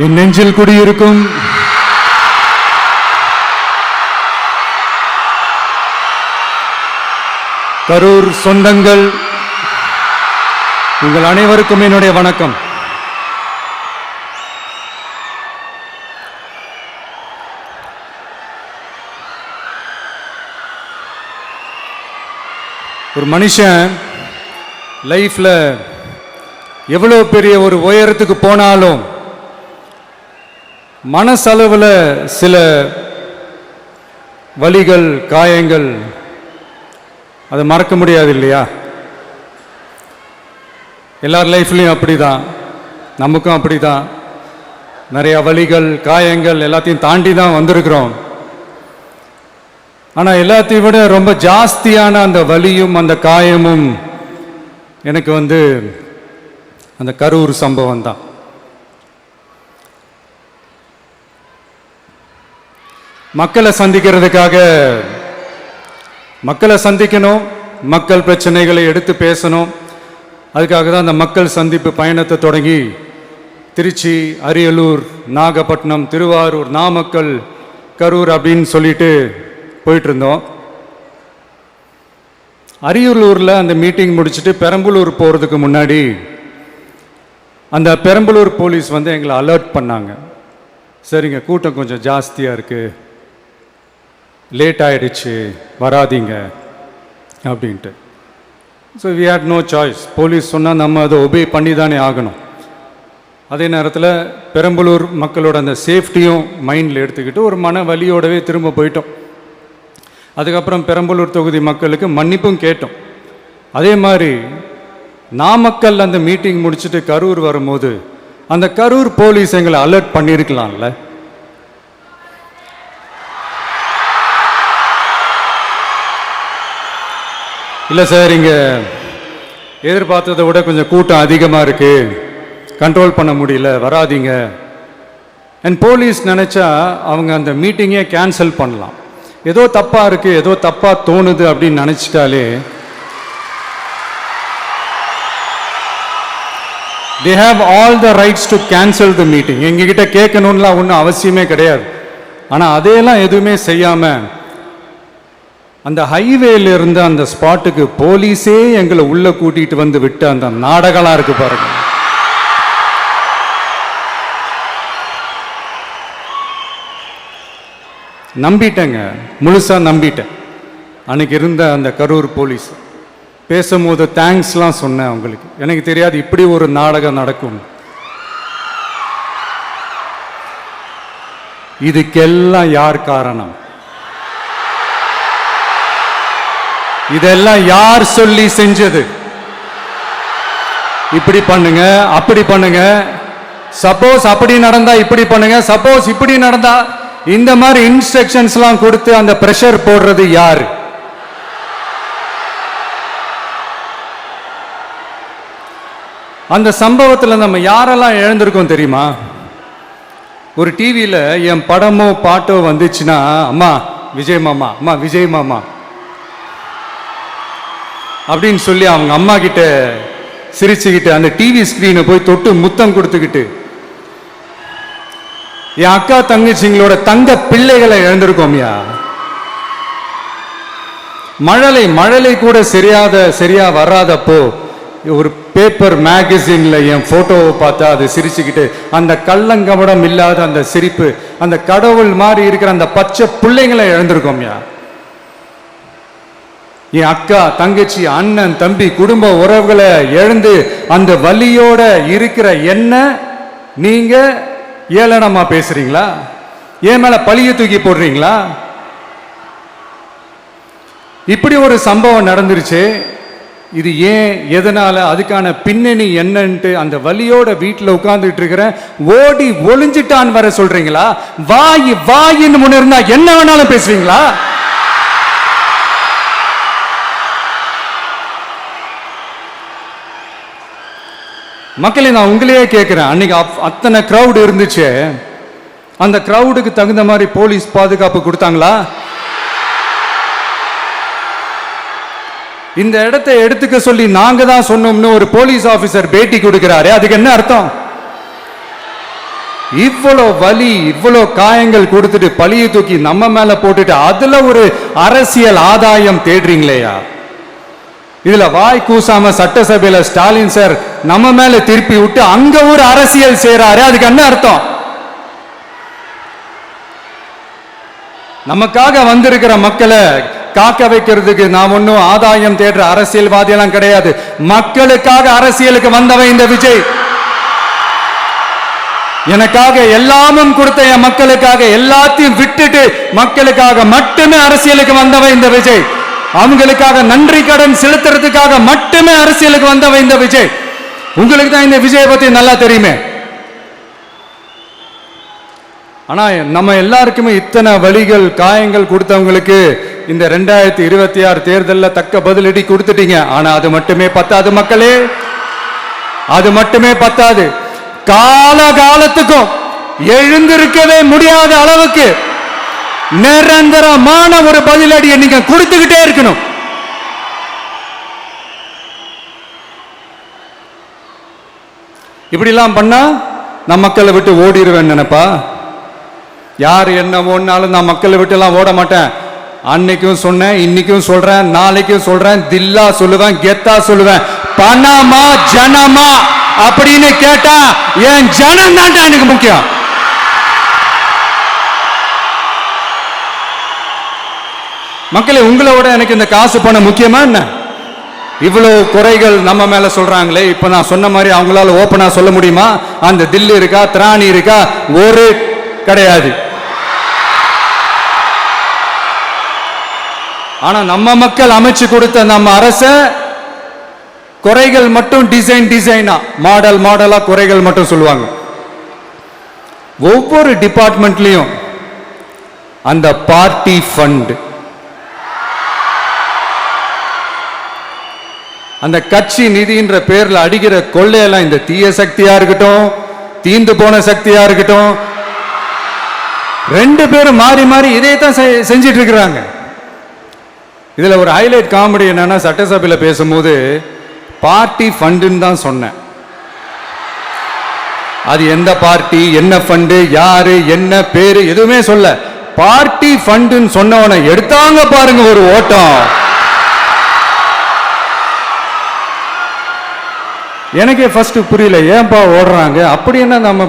என் நெஞ்சில் குடியிருக்கும் கரூர் சொந்தங்கள், உங்கள் அனைவருக்கும் என்னுடைய வணக்கம். ஒரு மனுஷன் லைஃப்ல எவ்வளவு பெரிய ஒரு உயரத்துக்கு போனாலும் மனசளவில் சில வலிகள், காயங்கள் அதை மறக்க முடியாது இல்லையா? எல்லார் லைஃப்லையும் அப்படிதான், நமக்கும் அப்படிதான். நிறைய வலிகள், காயங்கள் எல்லாத்தையும் தாண்டி தான் வந்திருக்கிறோம். ஆனால் எல்லாத்தையும் விட ரொம்ப ஜாஸ்தியான அந்த வலியும் அந்த காயமும் எனக்கு அந்த கரூர் சம்பவம் தான். மக்களை சந்திக்கணும், மக்கள் பிரச்சனைகளை எடுத்து பேசணும். அதுக்காக தான் அந்த மக்கள் சந்திப்பு பயணத்தை தொடங்கி திருச்சி, அரியலூர், நாகப்பட்டினம், திருவாரூர், நாமக்கல், கரூர் அப்படின்னு சொல்லிட்டு போயிட்டு இருந்தோம். அரியலூரில் அந்த மீட்டிங் முடிச்சுட்டு பெரம்பலூர் போகிறதுக்கு முன்னாடி அந்த பெரம்பலூர் போலீஸ் எங்களை அலர்ட் பண்ணாங்க. சரிங்க, கூட்டம் கொஞ்சம் ஜாஸ்தியாக இருக்குது, லேட் ஆகிடுச்சு, வராதிங்க அப்படின்ட்டு. So we had no choice. Police சொன்னால் நம்ம அதை ஒபே பண்ணி தானே ஆகணும். அதே நேரத்தில் பெரம்பலூர் மக்களோட அந்த சேஃப்டியும் மைண்டில் எடுத்துக்கிட்டு ஒரு மன வலியோடவே திரும்ப போயிட்டோம். அதுக்கப்புறம் பெரம்பலூர் தொகுதி மக்களுக்கு மன்னிப்பும் கேட்டோம். அதே மாதிரி நாமக்கல் அந்த மீட்டிங் முடிச்சுட்டு கரூர் வரும்போது அந்த கரூர் போலீஸ் எங்களை அலர்ட் பண்ணியிருக்கலாம்ல. இல்லை சார், இங்கே எதிர்பார்த்ததை விட கொஞ்சம் கூட்டம் அதிகமாக இருக்குது, கண்ட்ரோல் பண்ண முடியல, வராதிங்க. அண்ட் போலீஸ் நினச்சா அவங்க அந்த மீட்டிங்கே கேன்சல் பண்ணலாம். ஏதோ தப்பாக இருக்குது, ஏதோ தப்பாக தோணுது அப்படின்னு நினச்சிட்டாலே they have all the rights to cancel the meeting. எங்ககிட்ட கேட்கணும்லாம் ஒன்றும் அவசியமே கிடையாது. ஆனால் அதையெல்லாம் எதுவுமே செய்யாமல் அந்த ஹைவேல இருந்து அந்த ஸ்பாட்டுக்கு போலீஸே எங்களை உள்ளே கூட்டிகிட்டு வந்து விட்டு அந்த நாடகம்லாம் இருக்கு பாருங்க. நம்பிட்டேங்க, முழுசாக நம்பிட்டேன். அன்னைக்கு இருந்த அந்த கரூர் போலீஸ் பேசும்போது தேங்க்ஸ்லாம் சொன்னேன் அவங்களுக்கு. எனக்கு தெரியாது இப்படி ஒரு நாடகம் நடக்கும். இதுக்கெல்லாம் யார் காரணம்? இதெல்லாம் யார் சொல்லி செஞ்சது? இப்படி பண்ணுங்க, அப்படி பண்ணுங்க, சப்போஸ் அப்படி நடந்தா இப்படி பண்ணுங்க, சப்போஸ் இப்படி நடந்தா இந்த மாதிரி இன்ஸ்ட்ரக்ஷன்ஸ்லாம் கொடுத்து அந்த பிரஷர் போடுறது யார்? அந்த சம்பவத்தில் நம்ம யாரெல்லாம் இழந்திருக்கோம் தெரியுமா? ஒரு டிவியில் என் படமோ பாட்டோ வந்துச்சுன்னா, அம்மா விஜய் மாமா, அம்மா விஜய் மாமா அப்படின்னு சொல்லி அவங்க அம்மா கிட்ட சிரிச்சுக்கிட்டு அந்த டிவி ஸ்கிரீனை போய் தொட்டு முத்தம் கொடுத்துக்கிட்டு என் அக்கா தங்கச்சிங்களோட தங்க பிள்ளைகளை இழந்திருக்கோம்யா. மழலை கூட சரியா வராதப்போ ஒரு பேப்பர் மேகசின்ல என் போட்டோவை பார்த்தா அது சிரிச்சுக்கிட்டு அந்த கள்ளங்கபடம் இல்லாத அந்த சிரிப்பு, அந்த கடவுள் மாதிரி இருக்கிற அந்த பச்சை பிள்ளைங்களை இழந்திருக்கோம்யா. என் அக்கா தங்கச்சி, அண்ணன், தம்பி, குடும்ப உறவுகளை இழந்து அந்த வலியோட இருக்கிற என்ன நீங்க ஏளனமா பேசுறீங்களா? என் மேல பழிய தூக்கி போடுறீங்களா? இப்படி ஒரு சம்பவம் நடந்துருச்சு. இது ஏன், எதனால, அதுக்கான பின்னணி என்னன்ட்டு அந்த வலியோட வீட்டில் உட்கார்ந்துட்டு இருக்கிற ஓடி ஒளிஞ்சிட்டான் வர சொல்றீங்களா? வாயின்னு முன்னிருந்தா என்ன வேணாலும் பேசுவீங்களா? மக்களே, நான் உங்களையே கேட்கிறேன், அன்னைக்கு அத்தனை கிரவுட் இருந்துச்சு, அந்த கிரவுடுக்கு தகுந்த மாதிரி போலீஸ் பாதுகாப்பு கொடுத்தாங்களா? இந்த இடத்தை எடுத்துக்க சொல்லி நாங்க தான் சொன்னோம்னு ஒரு போலீஸ் ஆபீசர் பேட்டி கொடுக்கிறாரு. அதுக்கு என்ன அர்த்தம்? இவ்வளோ வலி இவ்வளோ காயங்கள் கொடுத்துட்டு பழியை தூக்கி நம்ம மேல போட்டுட்டு அதுல ஒரு அரசியல் ஆதாயம் தேடுறீங்களேயா? இதுல வாய் கூசாம சட்டசபையில ஸ்டாலின் சார் நம்ம மேல திருப்பி விட்டு அங்க ஒரு அரசியல் செய்றாரு. அதுக்கு என்ன அர்த்தம்? நமக்காக வந்திருக்கிற மக்களை காக்க வைக்கிறதுக்கு நாம் ஒன்னும் ஆதாயம் தேடுற அரசியல்வாதி எல்லாம் கிடையாது. மக்களுக்காக அரசியலுக்கு வந்தவன் இந்த விஜய். எனக்காக எல்லாமும் கொடுத்த என் மக்களுக்காக எல்லாத்தையும் விட்டுட்டு மக்களுக்காக மட்டுமே அரசியலுக்கு வந்தவன் இந்த விஜய். அவங்களுக்காக நன்றி கடன் செலுத்துறதுக்காக மட்டுமே அரசியலுக்கு வந்தவன் இந்த விஜய். உங்களுக்கு தான் இந்த விஜயை பத்தி நல்லா தெரியுமே. ஆனா நம்ம எல்லாருக்குமே இத்தனை வலிகள் காயங்கள் கொடுத்தவங்களுக்கு இந்த 2026 தேர்தலில் தக்க பதிலடி கொடுத்துட்டீங்க. ஆனா அது மட்டுமே பத்தாது மக்களே, அது மட்டுமே பத்தாது. காலகாலத்துக்கும் எழுந்திருக்கவே முடியாத அளவுக்கு நிரந்தரமான ஒரு பதிலடியை நீங்க கொடுத்துக்கிட்டே இருக்கணும். இப்படிலாம் பண்ணா நான் மக்களை விட்டு ஓடிடுவேன் நினைப்பா? யார் என்ன ஓடினாலும் நான் மக்களை விட்டு எல்லாம் ஓட மாட்டேன். அன்னைக்கும் சொன்னேன், இன்னைக்கும் சொல்றேன், நாளைக்கும் சொல்றேன், தில்லா சொல்லுவேன், கெத்தா சொல்லுவேன். பணமா ஜனமா அப்படின்னு கேட்டா என் ஜனம் தான் எனக்கு முக்கியம். மக்களே, உங்களோட எனக்கு இந்த காசு பணம் முக்கியமா என்ன? இவ்வளவு குறைகள் நம்ம மேல சொல்றாங்களே, இப்ப நான் சொன்ன மாதிரி அவங்களால ஓப்பனா சொல்ல முடியுமா? அந்த தில்லு இருக்கா, திராணி இருக்கா? ஒரு கிடையாது. ஆனா நம்ம மக்கள் அமைச்சு கொடுத்த நம்ம அரச குறைகள் மட்டும் டிசைனா மாடல் மாடலா குறைகள் மட்டும் சொல்லுவாங்க. ஒவ்வொரு டிபார்ட்மெண்ட்லயும் அந்த பார்ட்டி ஃபண்ட், அந்த கட்சி நிதின்ற பேர்ல அடிக்கிற கொள்ளையெல்லாம் இந்த தீய சக்தியா இருக்கட்டும், தீந்து போன சக்தியா இருக்கட்டும், ரெண்டு பேரும் மாறி மாறி இதே தான் செஞ்சிட்டு இருக்கிறாங்க. இதுல ஒரு ஹைலைட் காமெடி என்னன்னா, சட்டசபையில் பேசும்போது பார்ட்டி ஃபண்டுன்னு தான் சொன்னேன். அது எந்த பார்ட்டி, என்ன ஃபண்டு, யாரு, என்ன பேரு எதுவுமே சொல்ல. பார்ட்டி ஃபண்டுன்னு சொன்னவனை எடுத்தாங்க பாருங்க ஒரு ஓட்டம். எனக்கே ஃபர்ஸ்ட் புரியல, ஏன்பா ஓடுறாங்க அப்படி என்ன நம்ம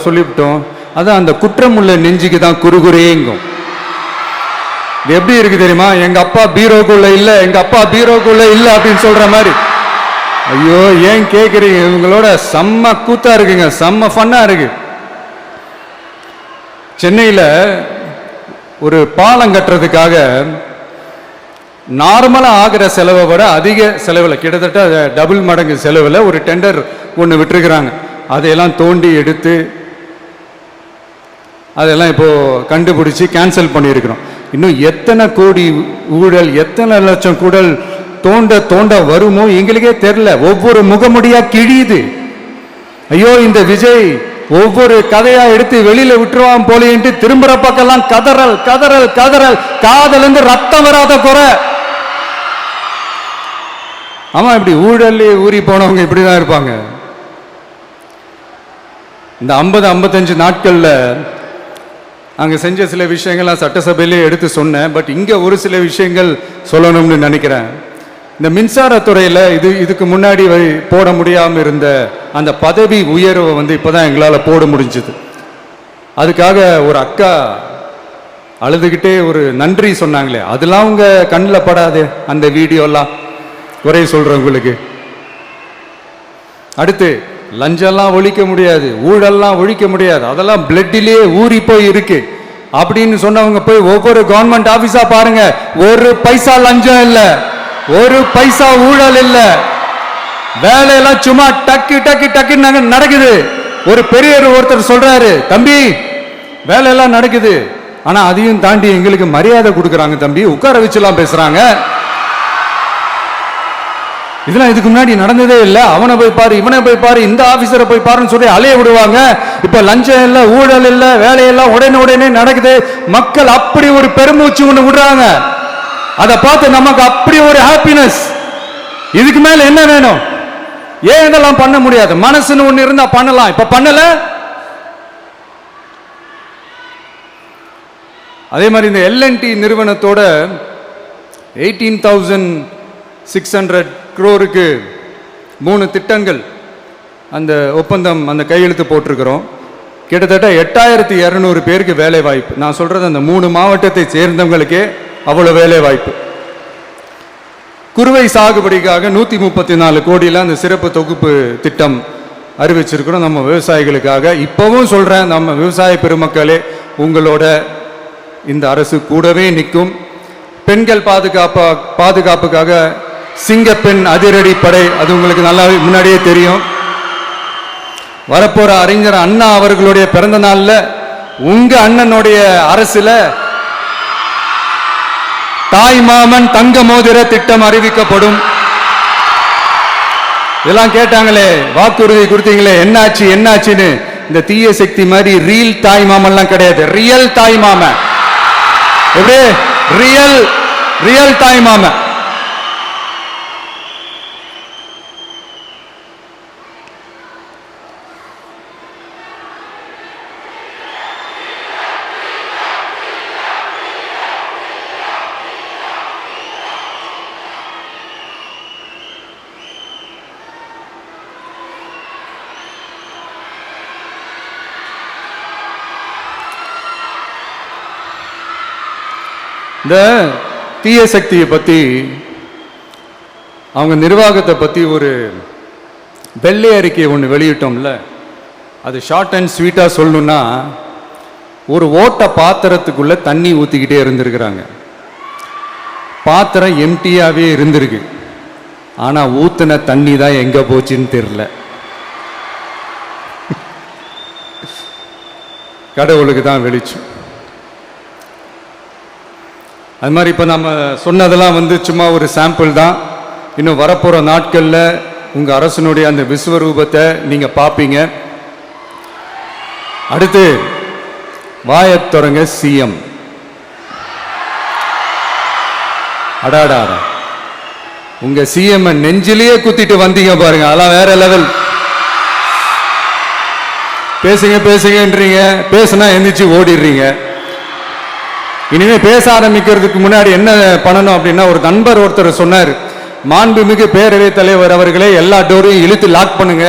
சொல்லிவிட்டோம். அதான் அந்த குற்றம் உள்ள நெஞ்சுக்கு தான் குறுகுறேங்கும். இது எப்படி இருக்கு தெரியுமா? எங்க அப்பா பீரோக்குள்ள இல்ல, எங்க அப்பா பீரோக்குள்ள இல்ல அப்படின்னு சொல்ற மாதிரி. ஐயோ ஏன் கேக்குறீங்க? இவங்களோட செம்ம கூத்தா இருக்குங்க, செம்ம ஃபன்னா இருக்கு. சென்னையில ஒரு பாலம் கட்டுறதுக்காக நார்மலா ஆகிற செலவை விட அதிக செலவில், கிட்டத்தட்ட டபுள் மடங்கு செலவில் ஒரு டெண்டர் ஒன்று விட்டுருக்குறாங்க. அதையெல்லாம் தோண்டி எடுத்து அதெல்லாம் இப்போ கண்டுபிடிச்சி கேன்சல் பண்ணியிருக்கிறோம். இன்னும் எத்தனை கோடி ஊழல், எத்தனை லட்சம் கூடல் தோண்ட தோண்ட வருமோ எங்களுக்கே தெரியல. ஒவ்வொரு முகமுடியா கிழியுது. ஐயோ இந்த விஜய் ஒவ்வொரு கதையா எடுத்து வெளியில விட்டுருவான் போலேன்ட்டு திரும்புற பக்கம்லாம் கதறல் கதறல் கதறல், காதல் இருந்து ரத்தம் வராத குறை. ஆமா, இப்படி ஊழல் ஊறி போனவங்க இப்படிதான் இருப்பாங்க. இந்த 50-55 நாட்கள்ல அங்க செஞ்ச சில விஷயங்கள்லாம் சட்டசபையிலே எடுத்து சொன்னேன். பட் இங்க ஒரு சில விஷயங்கள் சொல்லணும்னு நினைக்கிறேன். இந்த மின்சாரத்துறையில் இதுக்கு முன்னாடி போட முடியாமல் இருந்த அந்த பதவி உயர்வை இப்போதான் எங்களால் போட முடிஞ்சது. அதுக்காக ஒரு அக்கா அழுதுகிட்டே ஒரு நன்றி சொன்னாங்களே, அதெல்லாம் உங்க கண்ணில் படாது அந்த வீடியோலாம் குறை சொல்றவங்களுக்கு. அடுத்து லஞ்சம்லாம் ஒழிக்க முடியாது, ஊழல்லாம் ஒழிக்க முடியாது, அதெல்லாம் பிளட்டிலேயே ஊறி போய் இருக்கு அப்படின்னு சொன்னவங்க போய் ஒவ்வொரு கவர்மெண்ட் ஆபீஸா பாருங்க, ஒரு பைசா லஞ்சம் இல்லை, ஒரு பைசா ஊழல் இல்ல, வேலையெல்லாம் சும்மா டக்கு டக்கு டக்கு நடக்குது. ஒரு பெரியவர் ஒருத்தர் சொல்றாரு, தம்பி வேலையெல்லாம் நடக்குது, ஆனா அதையும் தாண்டி எங்களுக்கு மரியாதை கொடுக்கறாங்க தம்பி, உட்கார வச்சுலாம் பேசுறாங்க. இதெல்லாம் இதுக்கு முன்னாடி நடந்ததே இல்லை. அவனை போய் பாரு, இவனை போய் பாரு, இந்த ஆபீசரை போய் பாருன்னு சொல்லி அலைய விடுவாங்க. இப்ப லஞ்சம் இல்ல, ஊழல் இல்ல, வேலையெல்லாம் உடனே நடக்குது. மக்கள் அப்படி ஒரு பெருமூச்சு ஒண்ணு விடுறாங்க. அதை பார்த்து நமக்கு அப்படி ஒரு ஹாப்பினஸ். இதுக்கு மேல என்ன வேணும்? ஏன் இதெல்லாம் பண்ண முடியாது? மனசுன்னு ஒண்ணு இருந்தா பண்ணலாம். இப்ப பண்ணல, அதே மாதிரி இந்த எல்என்டி நிறுவனத்தோட 18,600 crore-க்கு 3 திட்டங்கள் அந்த ஒப்பந்தம் அந்த கையெழுத்து போட்டிருக்கிறோம். கிட்டத்தட்ட 8,200 பேருக்கு வேலை வாய்ப்பு. நான் சொல்றது அந்த 3 மாவட்டத்தை சேர்ந்தவங்களுக்கே அவ்வளோ வேலை வாய்ப்பு. குறுவை சாகுபடிக்காக 134 கோடியில் அந்த சிறப்பு தொகுப்பு திட்டம் அறிவிச்சிருக்கிறோம் நம்ம விவசாயிகளுக்காக. இப்போவும் சொல்கிறேன், நம்ம விவசாய பெருமக்களே, உங்களோட இந்த அரசு கூடவே நிற்கும். பெண்கள் பாதுகாப்புக்காக சிங்கப்பெண் அதிரடி படை, அது உங்களுக்கு நல்லா முன்னாடியே தெரியும். வரப்போற அறிஞர் அண்ணா அவர்களுடைய பிறந்த நாள்ல உங்க அண்ணனுடைய அரசுல தாய் மாமன் தங்க மோதிர திட்டம் அறிவிக்கப்படும். இதெல்லாம் கேட்டாங்களே, வாக்குறுதி கொடுத்தீங்களே, என்னாச்சு என்னாச்சுன்னு. இந்த தீய சக்தி மாதிரி ரீல் தாய் மாமன்லாம் கிடையாது, ரியல் தாய் மாமன். எப்படி ரியல் தாய் மாமன். இந்த தீய சக்தியை பற்றி, அவங்க நிர்வாகத்தை பற்றி ஒரு வெள்ளை அறிக்கை ஒன்று வெளியிட்டோம்ல, அது ஷார்ட் அண்ட் ஸ்வீட்டாக சொல்லணும்னா, ஒரு ஓட்ட பாத்திரத்துக்குள்ளே தண்ணி ஊற்றிக்கிட்டே இருந்திருக்கிறாங்க. பாத்திரம் எம்டியாகவே இருந்திருக்கு, ஆனால் ஊற்றின தண்ணி தான் எங்கே போச்சுன்னு தெரில. கடவுளுக்கு தான் வெளிச்சம். அது மாதிரி இப்போ நம்ம சொன்னதெல்லாம் சும்மா ஒரு சாம்பிள் தான். இன்னும் வரப்போகிற நாட்களில் உங்கள் அரசனுடைய அந்த விஸ்வரூபத்தை நீங்கள் பார்ப்பீங்க. அடுத்து வாயத்தொடங்க சிஎம். அடாடா, உங்கள் சிஎம் நெஞ்சிலேயே குத்திட்டு வந்தீங்க பாருங்க, அதெல்லாம் வேற லெவல். பேசுங்கன்றீங்க, பேசுனா எந்திரிச்சு ஓடிடுறீங்க. இனிமே பேச ஆரம்பிக்கிறதுக்கு முன்னாடி என்ன பண்ணணும் அப்படின்னா, ஒரு நண்பர் ஒருத்தர் சொன்னார், மாண்புமிகு பேரவைத் தலைவர் அவர்களே எல்லா டோரையும் இழுத்து லாக் பண்ணுங்க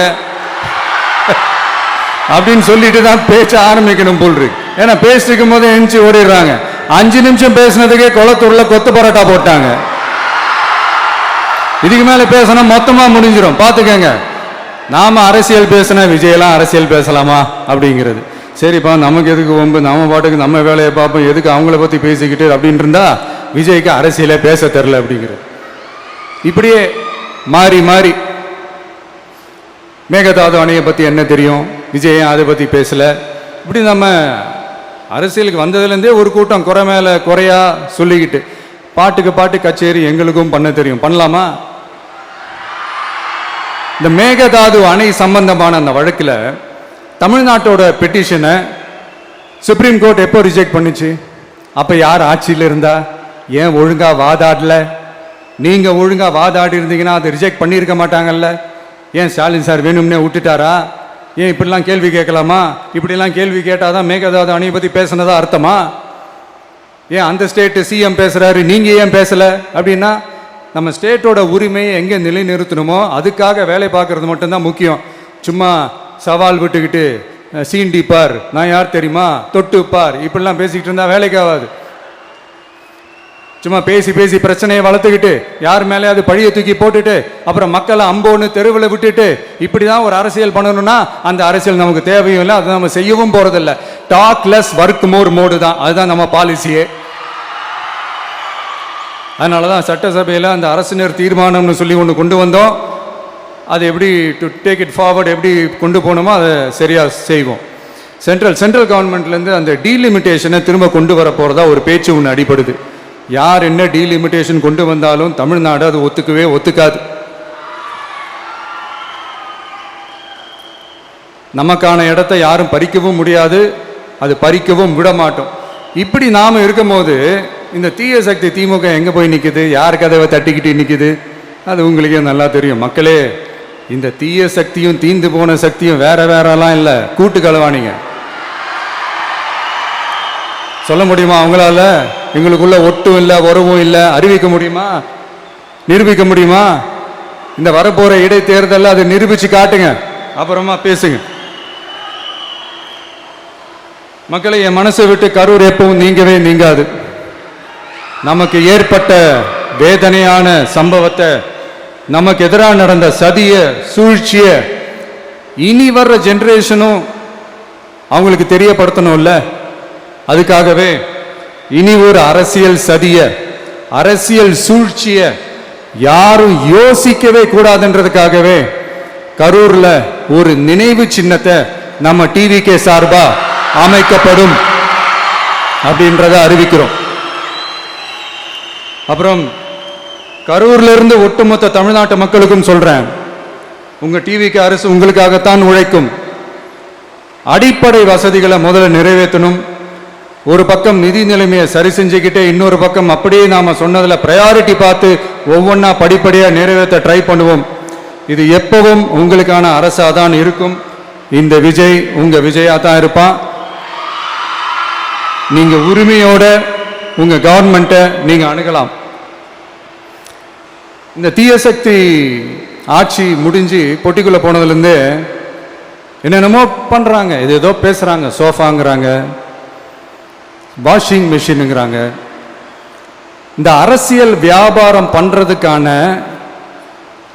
அப்படின்னு சொல்லிட்டு தான் பேச ஆரம்பிக்கணும் போல் இருக்கு. ஏன்னா பேசிக்கும் போது எந்திரிச்சு ஓடிடுறாங்க. 5 நிமிஷம் பேசினதுக்கே குளத்தூர்ல கொத்து பரோட்டா போட்டாங்க. இதுக்கு மேல பேசினா மொத்தமா முடிஞ்சிடும், பாத்துக்கங்க. நாம அரசியல் பேசினா விஜயெல்லாம் அரசியல் பேசலாமா அப்படிங்கிறது. சரிப்பா, நமக்கு எதுக்கு வம்பு, நம்ம பாட்டுக்கு நம்ம வேலையை பார்ப்போம், எதுக்கு அவங்கள பற்றி பேசிக்கிட்டு அப்படின்னு இருந்தா விஜய்க்கு அரசியலே பேச தெரில அப்படிங்கிறது. இப்படியே மாறி மாறி மேகதாது அணையை பற்றி என்ன தெரியும், விஜய் அதை பற்றி பேசலை. இப்படி நம்ம அரசியலுக்கு வந்ததுலேருந்தே ஒரு கூட்டம் குறை மேலே குறையா சொல்லிக்கிட்டு, பாட்டுக்கு பாட்டு கச்சேரி எங்களுக்கும் பண்ண தெரியும், பண்ணலாமா? இந்த மேகதாது அணை சம்பந்தமான அந்த வழக்கில் தமிழ்நாட்டோட பெட்டிஷனை சுப்ரீம் கோர்ட் எப்போ ரிஜெக்ட் பண்ணுச்சு? அப்போ யார் ஆட்சியில் இருந்தா? ஏன் ஒழுங்கா வாதாடல? நீங்க ஒழுங்கா வாதாடி இருந்தீங்கன்னா அதை ரிஜெக்ட் பண்ணியிருக்க மாட்டாங்கல்ல. ஏன் ஸ்டாலின் சார் வேணும்னே விட்டுட்டாரா? ஏன் இப்படிலாம் கேள்வி கேட்கலாமா? இப்படிலாம் கேள்வி கேட்டாதான் மேகதாது அணையை பற்றி பேசினதா அர்த்தமா? ஏன் அந்த ஸ்டேட்டு சிஎம் பேசுறாரு, நீங்க ஏன் பேசல? அப்படின்னா நம்ம ஸ்டேட்டோட உரிமையை எங்கே நிலைநிறுத்தணுமோ அதுக்காக வேலை பார்க்கறது மட்டும்தான் முக்கியம். சும்மா சவால் விட்டுக்கிட்டு சீண்டிப்பார், நான் யார் தெரியுமா, தொட்டுப்பார், இப்படிலாம் பேசிக்கிட்டு இருந்தா வேலைக்கு ஆகாது. சும்மா பேசி பேசி பிரச்சனையை வளர்த்துக்கிட்டு யார் மேலேயாவது பழியை தூக்கி போட்டுட்டு அப்புறம் மக்களை அம்போன்னு தெருவில் விட்டுட்டு இப்படி தான் ஒரு அரசியல் பண்ணணும்னா அந்த அரசியல் நமக்கு தேவையும் இல்லை, அதை நம்ம செய்யவும் போறதில்லை. Talk less work more mode தான், அதுதான் நம்ம பாலிசியே. அதனால தான் சட்டசபையில் அந்த அரசினர் தீர்மானம்னு சொல்லி ஒன்று கொண்டு வந்தோம். அது எப்படி டு டேக் இட் ஃபார்வர்ட், எப்படி கொண்டு போகணுமோ அதை சரியாக செய்வோம். சென்ட்ரல் கவர்மெண்ட்லேருந்து அந்த டீலிமிட்டேஷனை திரும்ப கொண்டு வர போகிறதா ஒரு பேச்சு ஒன்று அடிபடுது. யார் என்ன டீலிமிட்டேஷன் கொண்டு வந்தாலும் தமிழ்நாடு அது ஒத்துக்காது. நமக்கான இடத்தை யாரும் பறிக்கவும் முடியாது, அது பறிக்கவும் விட மாட்டோம். இப்படி நாம் இருக்கும்போது இந்த தீய சக்தி திமுக எங்கே போய் நிற்குது, யார் கதவை தட்டிக்கிட்டு நிற்குது, அது உங்களுக்கே நல்லா தெரியும். மக்களே, இந்த தீய சக்தியும் தீந்து போன சக்தியும் வேறலாம் இல்லை, கூட்டு களவாணிங்க. சொல்ல முடியுமா அவங்களால? எங்களுக்குள்ள ஒட்டும் இல்லை, உறவும் இல்லை, அறிவிக்க முடியுமா? நிரூபிக்க முடியுமா? இந்த வரப்போற இடைத்தேர்தலில் அதை நிரூபிச்சு காட்டுங்க, அப்புறமா பேசுங்க. மக்களை, என் மனசை விட்டு கரூர் எப்பவும் நீங்கவே நீங்காது. நமக்கு ஏற்பட்ட வேதனையான சம்பவத்தை, நமக்கு எதிராக நடந்த சதிய சூழ்ச்சிய இனி வர்ற ஜெனரேஷனும் அவங்களுக்கு தெரியப்படுத்தணும்ல. அதுக்காகவே இனி ஒரு அரசியல் சதிய, அரசியல் சூழ்ச்சிய யாரும் யோசிக்கவே கூடாதுன்றதுக்காகவே கரூர்ல ஒரு நினைவு சின்னத்தை நம்ம டிவிகே சார்பா அமைக்கப்படும் அப்படின்றத அறிவிக்கிறோம். அப்புறம் கரூர்ல இருந்து ஒட்டுமொத்த தமிழ்நாட்டு மக்களுக்கும் சொல்றேன், உங்க டிவிக்கு அரசு உங்களுக்காகத்தான் உழைக்கும். அடிப்படை வசதிகளை முதல்ல நிறைவேற்றணும். ஒரு பக்கம் நிதி நிலைமையை சரி செஞ்சுக்கிட்டே, இன்னொரு பக்கம் அப்படியே நாம சொன்னதுல ப்ரையாரிட்டி பார்த்து ஒவ்வொன்றா படிப்படியா நிறைவேற்ற ட்ரை பண்ணுவோம். இது எப்பவும் உங்களுக்கான அரசா தான் இருக்கும். இந்த விஜய் உங்க விஜயா தான் இருப்பான். நீங்க உரிமையோட உங்க கவர்மெண்ட்டை நீங்க அணுகலாம். இந்த தீய சக்தி ஆட்சி முடிஞ்சு பொட்டிக்குள்ள போனதுலேருந்து என்னென்னமோ பண்றாங்க, இது ஏதோ பேசுறாங்க, சோஃபாங்கிறாங்க, வாஷிங் மிஷினுங்கிறாங்க. இந்த அரசியல் வியாபாரம் பண்றதுக்கான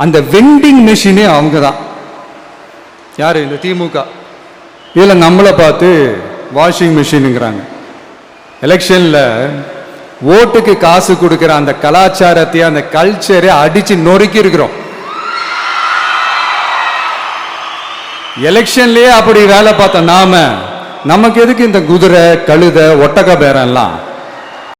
அந்த வெண்டிங் மிஷினே அவங்க தான். யாரு? இந்த திமுக. இதில் நம்மளை பார்த்து வாஷிங் மிஷினுங்கிறாங்க. எலெக்ஷன்ல ஓட்டுக்கு காசு கொடுக்கிற அந்த கலாச்சாரத்தை, அந்த கல்ச்சரை அடிச்சு நொறுக்கி இருக்கிறோம். எலெக்ஷன்லயே அப்படி வேலை பார்த்த நாம, நமக்கு எதுக்கு இந்த குதிரை, கழுதை, ஒட்டக பேரெல்லாம்?